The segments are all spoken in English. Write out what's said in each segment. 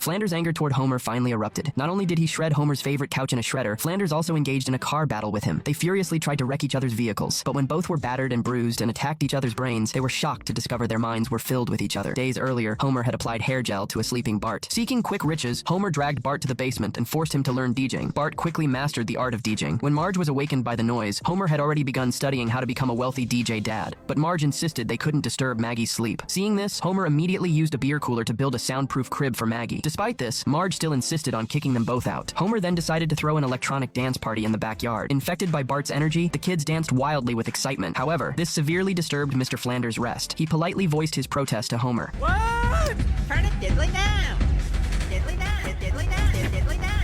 Flanders' anger toward Homer finally erupted. Not only did he shred Homer's favorite couch in a shredder, Flanders also engaged in a car battle with him. They furiously tried to wreck each other's vehicles, but when both were battered and bruised and attacked each other's brains, they were shocked to discover their minds were filled with each other. Days earlier, Homer had applied hair gel to a sleeping Bart. Seeking quick riches, Homer dragged Bart to the basement and forced him to learn DJing. Bart quickly mastered the art of DJing. When Marge was awakened by the noise, Homer had already begun studying how to become a wealthy DJ dad. But Marge insisted they couldn't disturb Maggie's sleep. Seeing this, Homer immediately used a beer cooler to build a soundproof crib for Maggie. Despite this, Marge still insisted on kicking them both out. Homer then decided to throw an electronic dance party in the backyard. Infected by Bart's energy, the kids danced wildly with excitement. However, this severely disturbed Mr. Flanders' rest. He politely voiced his protest to Homer. What? Turn it diddly down! Diddly down! Diddly down! Diddly down!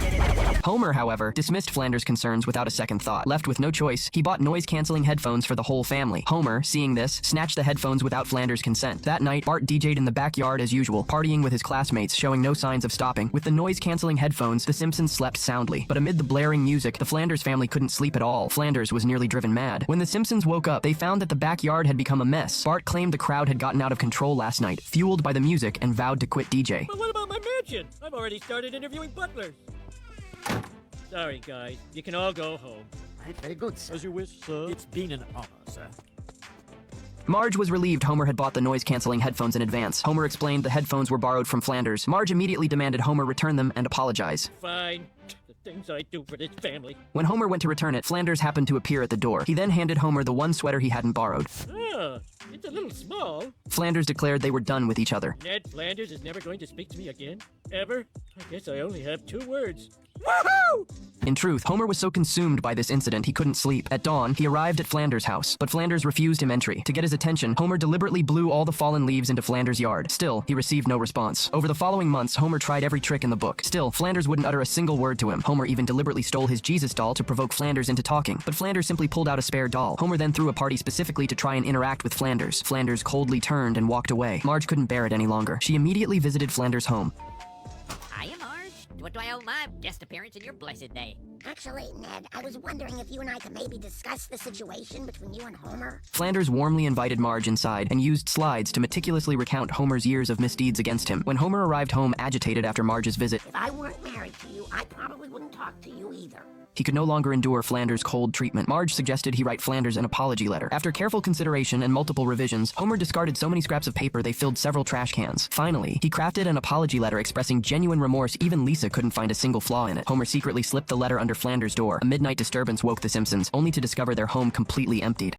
Homer, however, dismissed Flanders' concerns without a second thought. Left with no choice, he bought noise-canceling headphones for the whole family. Homer, seeing this, snatched the headphones without Flanders' consent. That night, Bart DJ'd in the backyard as usual, partying with his classmates, showing no signs of stopping. With the noise-canceling headphones, the Simpsons slept soundly. But amid the blaring music, the Flanders family couldn't sleep at all. Flanders was nearly driven mad. When the Simpsons woke up, they found that the backyard had become a mess. Bart claimed the crowd had gotten out of control last night, fueled by the music, and vowed to quit DJ. But what about my mansion? I've already started interviewing butlers. Sorry, guys. You can all go home. Right, very good, sir. As you wish, sir. It's been an honor, sir. Marge was relieved Homer had bought the noise-canceling headphones in advance. Homer explained the headphones were borrowed from Flanders. Marge immediately demanded Homer return them and apologize. Fine. The things I do for this family. When Homer went to return it, Flanders happened to appear at the door. He then handed Homer the one sweater he hadn't borrowed. Ah, it's a little small. Flanders declared they were done with each other. Ned Flanders is never going to speak to me again? Ever? I guess I only have 2 words. Woohoo! In truth, Homer was so consumed by this incident he couldn't sleep. At dawn, he arrived at Flanders' house, but Flanders refused him entry. To get his attention, Homer deliberately blew all the fallen leaves into Flanders' yard. Still, he received no response. Over the following months, Homer tried every trick in the book. Still, Flanders wouldn't utter a single word to him. Homer even deliberately stole his Jesus doll to provoke Flanders into talking, but Flanders simply pulled out a spare doll. Homer then threw a party specifically to try and interact with Flanders. Flanders coldly turned and walked away. Marge couldn't bear it any longer. She immediately visited Flanders' home. Hiya, Marge. What do I owe my guest appearance in your blessed day? Actually, Ned, I was wondering if you and I could maybe discuss the situation between you and Homer. Flanders warmly invited Marge inside and used slides to meticulously recount Homer's years of misdeeds against him. When Homer arrived home agitated after Marge's visit, If I weren't married to you, I probably wouldn't talk to you either. he could no longer endure Flanders' cold treatment. Marge suggested he write Flanders an apology letter. After careful consideration and multiple revisions, Homer discarded so many scraps of paper they filled several trash cans. Finally, he crafted an apology letter expressing genuine remorse. Even Lisa couldn't find a single flaw in it. Homer secretly slipped the letter under Flanders' door. A midnight disturbance woke the Simpsons, only to discover their home completely emptied.